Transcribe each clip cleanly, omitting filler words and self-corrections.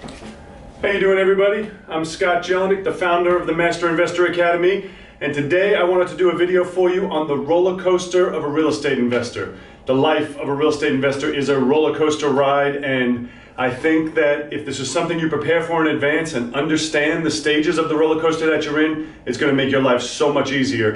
How you doing, everybody? I'm Scott Jelinek, the founder of the Master Investor Academy, and today I wanted to do a video for you on the roller coaster of a real estate investor. The life of a real estate investor is a roller coaster ride, and I think that if this is something you prepare for in advance and understand the stages of the roller coaster that you're in, it's going to make your life so much easier.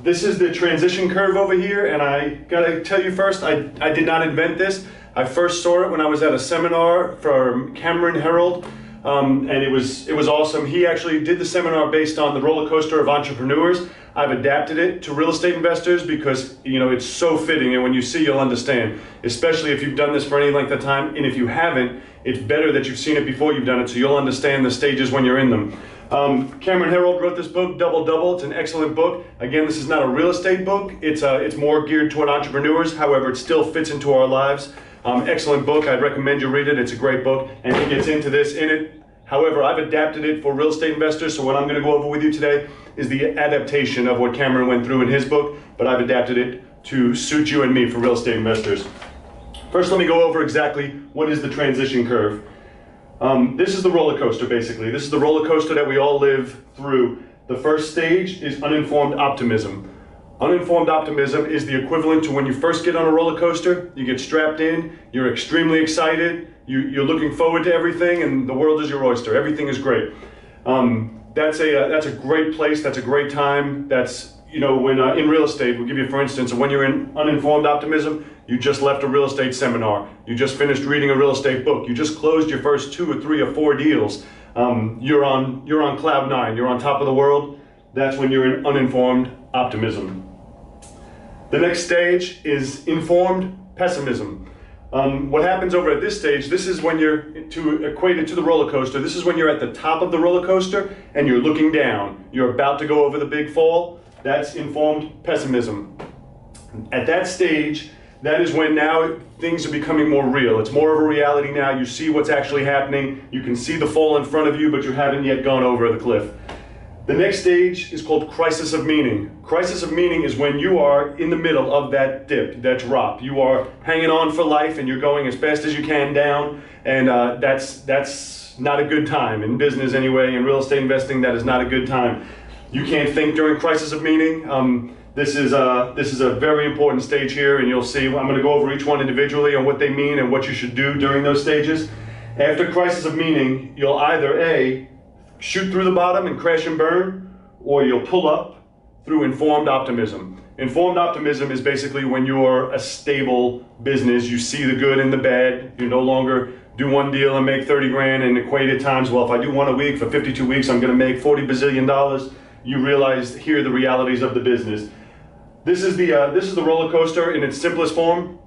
This is the transition curve over here, and I gotta tell you first, I did not invent this. I first saw it when I was at a seminar for Cameron Herold, and it was awesome. He actually did the seminar based on the roller coaster of entrepreneurs. I've adapted it to real estate investors because, you know, it's so fitting, and when you see, you'll understand, especially if you've done this for any length of time, and if you haven't, it's better that you've seen it before you've done it, so you'll understand the stages when you're in them. Cameron Herold wrote this book, Double Double. It's an excellent book. Again, this is not a real estate book. It's more geared toward entrepreneurs. However, it still fits into our lives. Excellent book. I'd recommend you read it. It's a great book, and he gets into this in it. However, I've adapted it for real estate investors, so what I'm going to go over with you today is the adaptation of what Cameron went through in his book, but I've adapted it to suit you and me for real estate investors. First, let me go over exactly what is the transition curve. This is the roller coaster, basically. This is the roller coaster that we all live through. The first stage is uninformed optimism. Uninformed optimism is the equivalent to when you first get on a roller coaster, you get strapped in, you're extremely excited, you're looking forward to everything, and the world is your oyster. Everything is great. That's a great place, that's a great time. That's, you know, when in real estate, we'll give you for instance, when you're in uninformed optimism, you just left a real estate seminar, you just finished reading a real estate book, you just closed your first 2 or 3 or 4 deals. You're on cloud 9, you're on top of the world. That's when you're in uninformed optimism. The next stage is informed pessimism. What happens over at this stage, this is when you're, to equate it to the roller coaster, this is when you're at the top of the roller coaster and you're looking down. You're about to go over the big fall. That's informed pessimism. At that stage, that is when now things are becoming more real. It's more of a reality now. You see what's actually happening. You can see the fall in front of you, but you haven't yet gone over the cliff. The next stage is called crisis of meaning. Crisis of meaning is when you are in the middle of that dip, that drop. You are hanging on for life and you're going as fast as you can down, and that's not a good time in business anyway. In real estate investing, that is not a good time. You can't think during crisis of meaning. This is a very important stage here, and you'll see I'm going to go over each one individually and what they mean and what you should do during those stages. After crisis of meaning, you'll either A, shoot through the bottom and crash and burn, or you'll pull up through informed optimism. Informed optimism is basically when you're a stable business, you see the good and the bad, you no longer do one deal and make 30 grand and equate it times, well, if I do one a week for 52 weeks, I'm gonna make $40 bazillion. You realize here are the realities of the business. This is the roller coaster in its simplest form.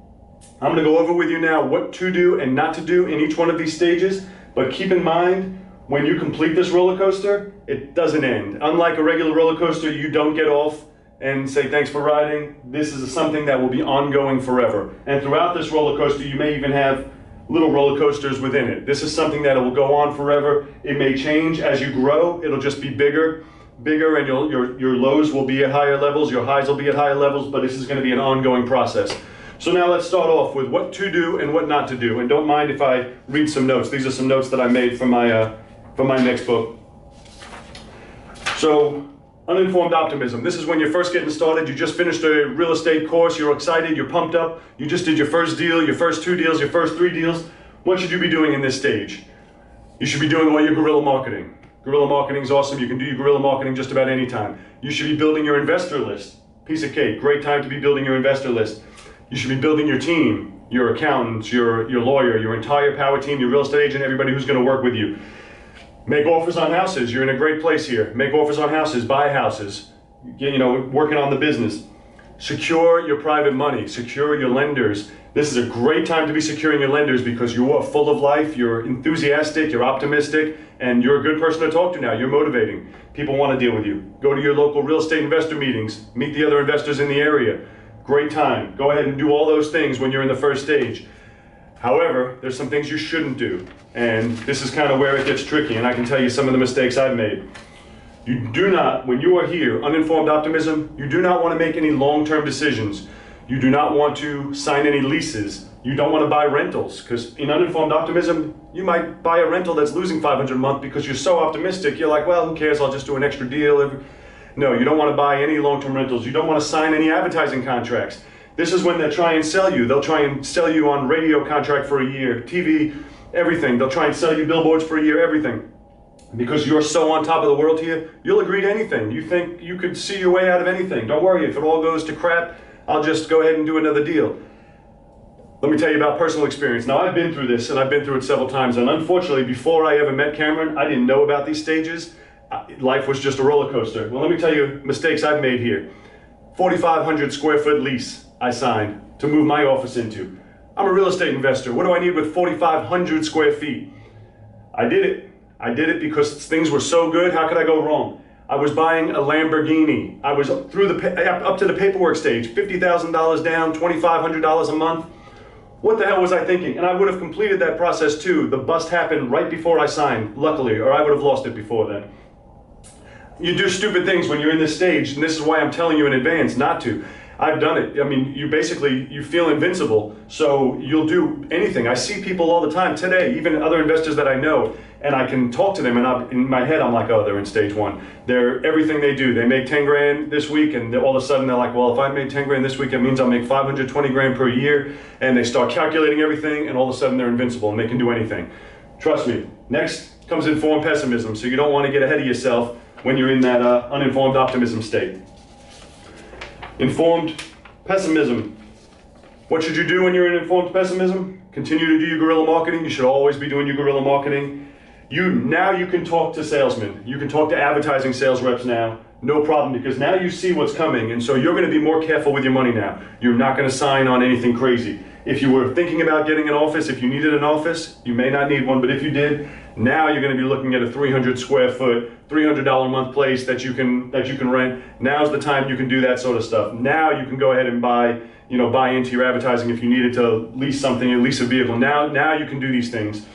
I'm gonna go over with you now what to do and not to do in each one of these stages, but keep in mind, when you complete this roller coaster, it doesn't end. Unlike a regular roller coaster, you don't get off and say thanks for riding. This is something that will be ongoing forever. And throughout this roller coaster, you may even have little roller coasters within it. This is something that will go on forever. It may change as you grow. It'll just be bigger, and your lows will be at higher levels, your highs will be at higher levels, but this is gonna be an ongoing process. So now let's start off with what to do and what not to do. And don't mind if I read some notes. These are some notes that I made from my next book. So, uninformed optimism. This is when you're first getting started. You just finished a real estate course. You're excited. You're pumped up. You just did your first deal, your first 2 deals, your first 3 deals. What should you be doing in this stage? You should be doing all your guerrilla marketing. Guerrilla marketing is awesome. You can do your guerrilla marketing just about any time. You should be building your investor list. Piece of cake. Great time to be building your investor list. You should be building your team, your accountants, your lawyer, your entire power team, your real estate agent, everybody who's going to work with you. Make offers on houses. You're in a great place here. Make offers on houses, buy houses, you know, working on the business. Secure your private money, secure your lenders. This is a great time to be securing your lenders because you are full of life, you're enthusiastic, you're optimistic, and you're a good person to talk to now. You're motivating. People want to deal with you. Go to your local real estate investor meetings, meet the other investors in the area. Great time. Go ahead and do all those things when you're in the first stage. However, there's some things you shouldn't do, and this is kind of where it gets tricky, and I can tell you some of the mistakes I've made. You do not, when you are here, uninformed optimism, you do not want to make any long-term decisions. You do not want to sign any leases. You don't want to buy rentals, because in Uninformed Optimism, you might buy a rental that's losing $500 a month because you're so optimistic. You're like, well, who cares? I'll just do an extra deal. No, you don't want to buy any long-term rentals. You don't want to sign any advertising contracts. This is when they'll try and sell you. They'll try and sell you on radio contract for a year, TV, everything. They'll try and sell you billboards for a year, everything. Because you're so on top of the world here, you'll agree to anything. You think you could see your way out of anything. Don't worry, if it all goes to crap, I'll just go ahead and do another deal. Let me tell you about personal experience. Now, I've been through this, and I've been through it several times, and unfortunately, before I ever met Cameron, I didn't know about these stages. Life was just a roller coaster. Well, let me tell you mistakes I've made here. 4,500 square foot lease I signed to move my office into. I'm a real estate investor. What do I need with 4,500 square feet? I did it. I did it because things were so good. How could I go wrong? I was buying a Lamborghini. I was up to the paperwork stage, $50,000 down, $2,500 a month. What the hell was I thinking? And I would have completed that process too. The bust happened right before I signed, luckily, or I would have lost it before then. You do stupid things when you're in this stage, and this is why I'm telling you in advance not to. I've done it. I mean, you feel invincible, so you'll do anything. I see people all the time today, even other investors that I know, and I can talk to them, and in my head I'm like, oh, they're in stage one. They're everything they do. They make 10 grand this week, and all of a sudden they're like, well, if I made 10 grand this week, it means I'll make 520 grand per year, and they start calculating everything, and all of a sudden they're invincible, and they can do anything. Trust me. Next comes informed pessimism, so you don't want to get ahead of yourself when you're in that uninformed optimism state. Informed pessimism. What should you do when you're in informed pessimism? Continue to do your guerrilla marketing. You should always be doing your guerrilla marketing. Now you can talk to salesmen. You can talk to advertising sales reps now. No problem, because now you see what's coming, and so you're going to be more careful with your money now. You're not going to sign on anything crazy. If you were thinking about getting an office, if you needed an office, you may not need one, but if you did, now you're going to be looking at a 300 square foot, $300 a month place that you can rent. Now's the time you can do that sort of stuff. Now you can go ahead and buy into your advertising if you needed to lease something, or lease a vehicle. Now you can do these things.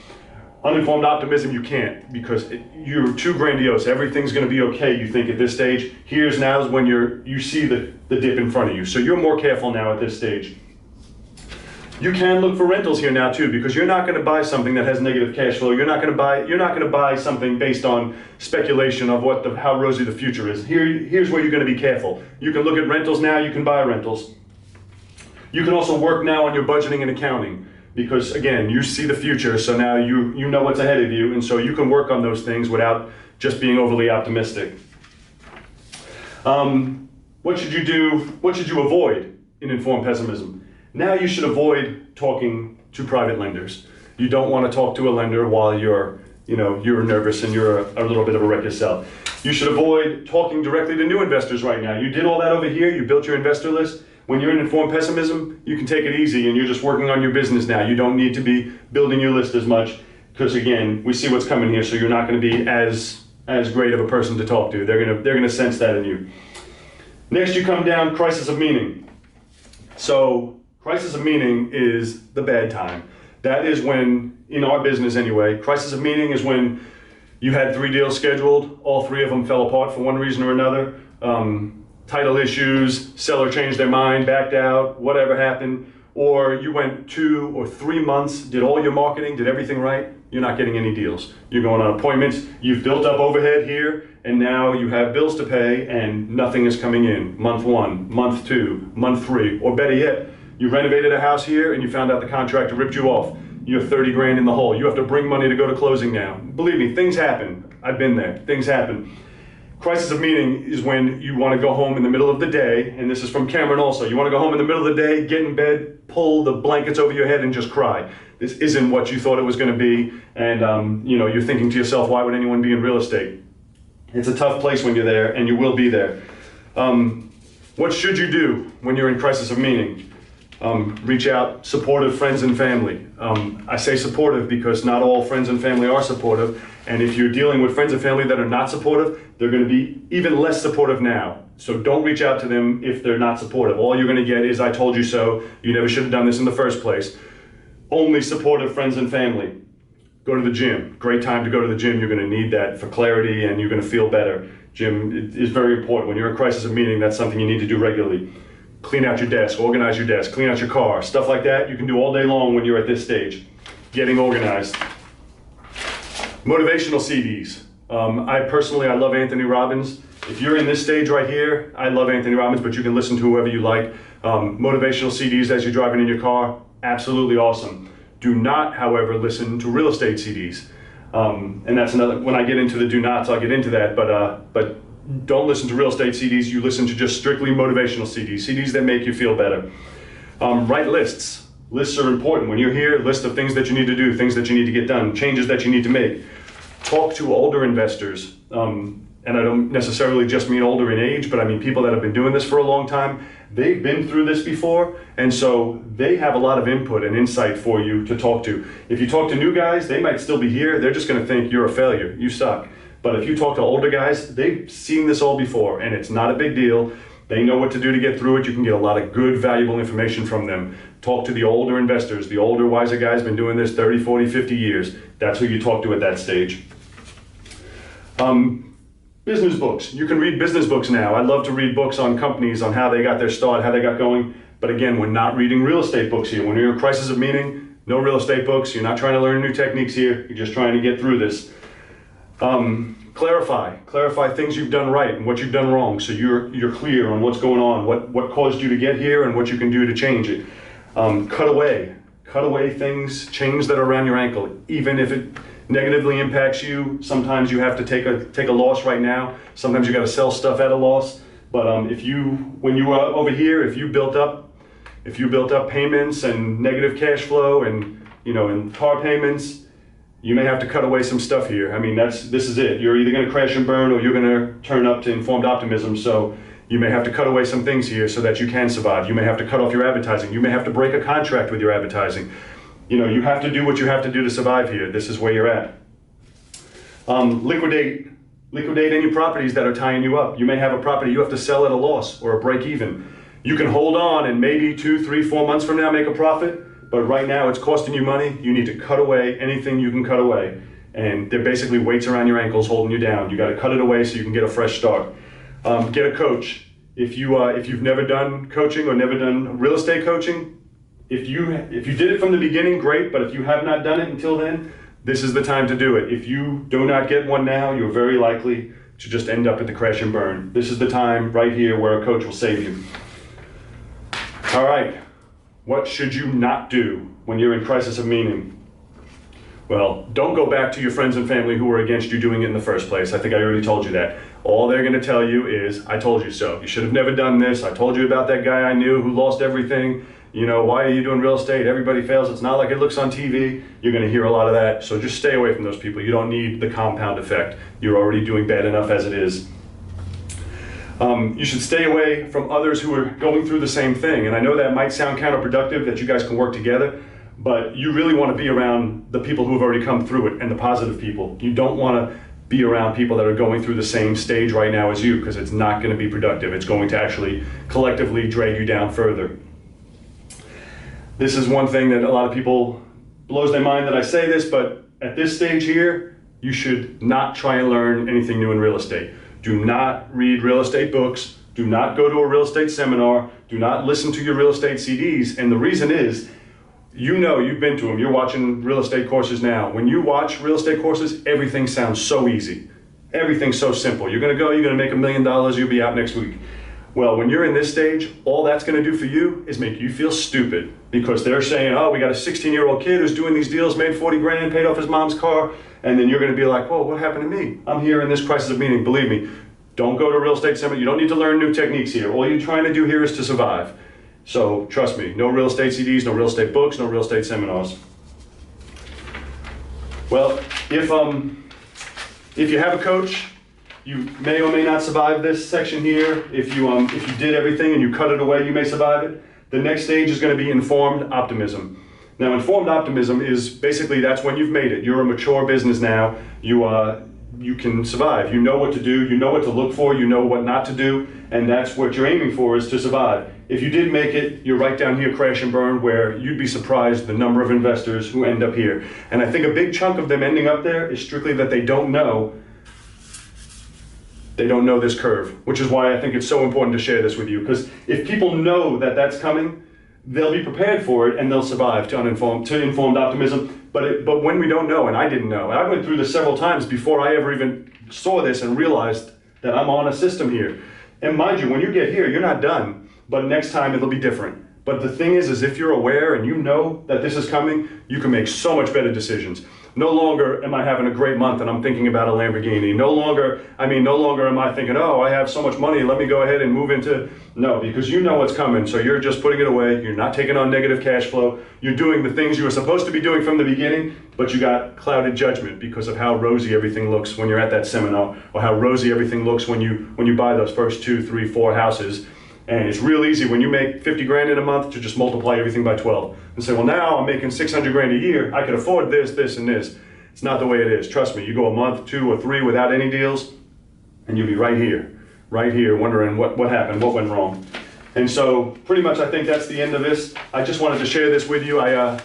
Uninformed optimism, you can't, because you're too grandiose. Everything's going to be okay, you think, at this stage. Now is when you see the dip in front of you. So you're more careful now at this stage. You can look for rentals here now too, because you're not going to buy something that has negative cash flow. You're not going to buy something based on speculation of how rosy the future is. Here's where you're going to be careful. You can look at rentals now. You can buy rentals. You can also work now on your budgeting and accounting, because again, you see the future, so now you know what's ahead of you, and so you can work on those things without just being overly optimistic. What should you do? What should you avoid in informed pessimism? Now you should avoid talking to private lenders. You don't want to talk to a lender while you're nervous and you're a little bit of a wreck yourself. You should avoid talking directly to new investors right now. You did all that over here. You built your investor list. When you're in informed pessimism, you can take it easy, and you're just working on your business now. You don't need to be building your list as much, because again, we see what's coming here, so you're not going to be as great of a person to talk to. They're going to sense that in you. Next, you come down crisis of meaning. So crisis of meaning is the bad time. That is when, in our business anyway, crisis of meaning is when you had 3 deals scheduled, all 3 of them fell apart for one reason or another. Title issues, seller changed their mind, backed out, whatever happened, or you went 2 or 3 months, did all your marketing, did everything right, you're not getting any deals. You're going on appointments, you've built up overhead here, and now you have bills to pay and nothing is coming in. Month 1, month 2, month 3, or better yet, you renovated a house here and you found out the contractor ripped you off. You have 30 grand in the hole. You have to bring money to go to closing now. Believe me, things happen. I've been there. Things happen. Crisis of meaning is when you want to go home in the middle of the day, and this is from Cameron also. You want to go home in the middle of the day, get in bed, pull the blankets over your head and just cry. This isn't what you thought it was going to be, and you're thinking to yourself, why would anyone be in real estate? It's a tough place when you're there, and you will be there. What should you do when you're in crisis of meaning? Reach out, supportive friends and family. I say supportive because not all friends and family are supportive, and if you're dealing with friends and family that are not supportive, they're going to be even less supportive now. So don't reach out to them if they're not supportive. All you're going to get is, I told you so, you never should have done this in the first place. Only supportive friends and family. Go to the gym. Great time to go to the gym. You're going to need that for clarity, and you're going to feel better. Gym is very important. When you're in crisis of meaning, that's something you need to do regularly. clean out your desk, organize your desk, clean out your car, stuff like that. You can do all day long when you're at this stage, getting organized. Motivational CDs. I love Anthony Robbins. If you're in this stage right here, I love Anthony Robbins, but you can listen to whoever you like. Motivational CDs as you're driving in your car, absolutely awesome. Do not, however, listen to real estate CDs. And that's another, when I get into the do nots, I'll get into that, but don't listen to real estate CDs. You listen to just strictly motivational CDs, CDs that make you feel better. Write lists. Lists are important. When you're here, list of things that you need to do, things that you need to get done, changes that you need to make. Talk to older investors. And I don't necessarily just mean older in age, but I mean people that have been doing this for a long time. They've been through this before, and so they have a lot of input and insight for you to talk to. If you talk to new guys, they might still be here. They're just going to think you're a failure. You suck. But if you talk to older guys, they've seen this all before, and it's not a big deal. They know what to do to get through it. You can get a lot of good, valuable information from them. Talk to the older investors. The older, wiser guys been doing this 30, 40, 50 years. That's who you talk to at that stage. Business books. You can read business books now. I love to read books on companies, on how they got their start, how they got going. But again, we're not reading real estate books here. When you're in crisis of meaning, no real estate books. You're not trying to learn new techniques here. You're just trying to get through this. Clarify things you've done right and what you've done wrong, so you're clear on what's going on, what caused you to get here and what you can do to change it. Cut away things, chains that are around your ankle, even if it negatively impacts you. Sometimes you have to take a loss right now. Sometimes you got to sell stuff at a loss. But when you were over here, if you built up payments and negative cash flow and car payments, you may have to cut away some stuff here. I mean, this is it. You're either going to crash and burn or you're going to turn up to informed optimism. So you may have to cut away some things here so that you can survive. You may have to cut off your advertising. You may have to break a contract with your advertising. You have to do what you have to do to survive here. This is where you're at. Liquidate any properties that are tying you up. You may have a property you have to sell at a loss or a break even. You can hold on and maybe 2, 3, 4 months from now make a profit. But right now it's costing you money. You need to cut away anything you can cut away. And they're basically weights around your ankles holding you down. You got to cut it away so you can get a fresh start. Get a coach. If you've never done coaching or never done real estate coaching, if you did it from the beginning, great. But if you have not done it until then, this is the time to do it. If you do not get one now, you're very likely to just end up at the crash and burn. This is the time right here where a coach will save you. All right. What should you not do when you're in crisis of meaning? Well, don't go back to your friends and family who were against you doing it in the first place. I think I already told you that. All they're going to tell you is, I told you so. You should have never done this. I told you about that guy I knew who lost everything. Why are you doing real estate? Everybody fails. It's not like it looks on TV. You're going to hear a lot of that. So just stay away from those people. You don't need the compound effect. You're already doing bad enough as it is. You should stay away from others who are going through the same thing. And I know that might sound counterproductive, that you guys can work together, but you really want to be around the people who have already come through it and the positive people. You don't want to be around people that are going through the same stage right now as you, because it's not going to be productive. It's going to actually collectively drag you down further. This is one thing that a lot of people blows their mind that I say this, but at this stage here, you should not try and learn anything new in real estate. Do not read real estate books. Do not go to a real estate seminar. Do not listen to your real estate CDs. And the reason is, you've been to them. You're watching real estate courses now. When you watch real estate courses, everything sounds so easy. Everything's so simple. You're going to go, you're going to make $1 million, you'll be out next week. Well, when you're in this stage, all that's going to do for you is make you feel stupid, because they're saying, oh, we got a 16-year-old kid who's doing these deals, made 40 grand, paid off his mom's car. And then you're going to be like, whoa, what happened to me? I'm here in this crisis of meaning. Believe me, don't go to a real estate seminar. You don't need to learn new techniques here. All you're trying to do here is to survive. So trust me, no real estate CDs, no real estate books, no real estate seminars. Well, if you have a coach, you may or may not survive this section here. If you did everything and you cut it away, you may survive it. The next stage is going to be informed optimism. Now, informed optimism is basically, that's when you've made it. You're a mature business now. You can survive. You know what to do. You know what to look for. You know what not to do. And that's what you're aiming for, is to survive. If you did make it, you're right down here, crash and burn, where you'd be surprised the number of investors who end up here. And I think a big chunk of them ending up there is strictly that they don't know They don't know this curve, which is why I think it's so important to share this with you. Because if people know that that's coming, they'll be prepared for it and they'll survive to informed optimism. But when we don't know, and I didn't know, I went through this several times before I ever even saw this and realized that I'm on a system here. And mind you, when you get here, you're not done, but next time it'll be different. But the thing is if you're aware and you know that this is coming, you can make so much better decisions. No longer am I having a great month and I'm thinking about a Lamborghini. No longer am I thinking, oh, I have so much money, let me go ahead and move into, no, because you know what's coming. So you're just putting it away. You're not taking on negative cash flow. You're doing the things you were supposed to be doing from the beginning, but you got clouded judgment because of how rosy everything looks when you're at that seminar, or how rosy everything looks when you buy those first 2, 3, 4 houses. And it's real easy when you make 50 grand in a month to just multiply everything by 12 and say, well, now I'm making 600 grand a year. I can afford this, this, and this. It's not the way it is. Trust me, you go a month, 2 or 3 without any deals, and you'll be right here, wondering what happened, what went wrong. And so pretty much I think that's the end of this. I just wanted to share this with you. I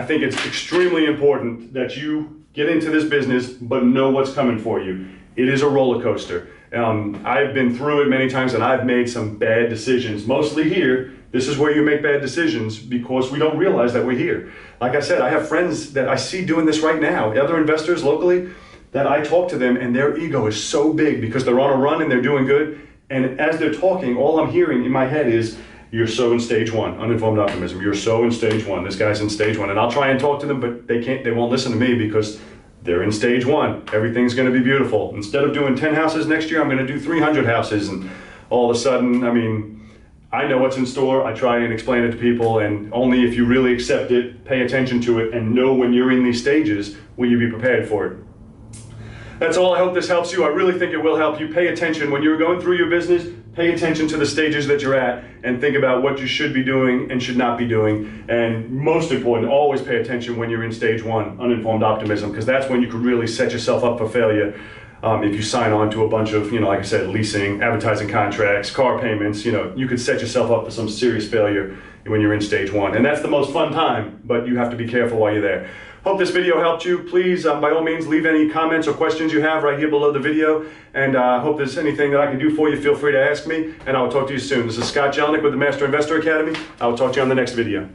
think it's extremely important that you get into this business, but know what's coming for you. It is a roller coaster. I've been through it many times and I've made some bad decisions, mostly here. This is where you make bad decisions because we don't realize that we're here. Like I said, I have friends that I see doing this right now, other investors locally, that I talk to them and their ego is so big because they're on a run and they're doing good. And as they're talking, all I'm hearing in my head is, you're so in stage 1, uninformed optimism. You're so in stage 1, this guy's in stage 1. And I'll try and talk to them, but they won't listen to me because they're in stage 1. Everything's going to be beautiful. Instead of doing 10 houses next year, I'm going to do 300 houses. And all of a sudden, I know what's in store. I try and explain it to people. And only if you really accept it, pay attention to it, and know when you're in these stages, will you be prepared for it. That's all. I hope this helps you. I really think it will help you. Pay attention when you're going through your business. Pay attention to the stages that you're at and think about what you should be doing and should not be doing. And most important, always pay attention when you're in stage 1, uninformed optimism, because that's when you could really set yourself up for failure. If you sign on to a bunch of, like I said, leasing, advertising contracts, car payments, you could set yourself up for some serious failure when you're in stage 1. And that's the most fun time, but you have to be careful while you're there. Hope this video helped you. Please, by all means, leave any comments or questions you have right here below the video. And I hope there's anything that I can do for you. Feel free to ask me, and I will talk to you soon. This is Scott Jelinek with the Master Investor Academy. I will talk to you on the next video.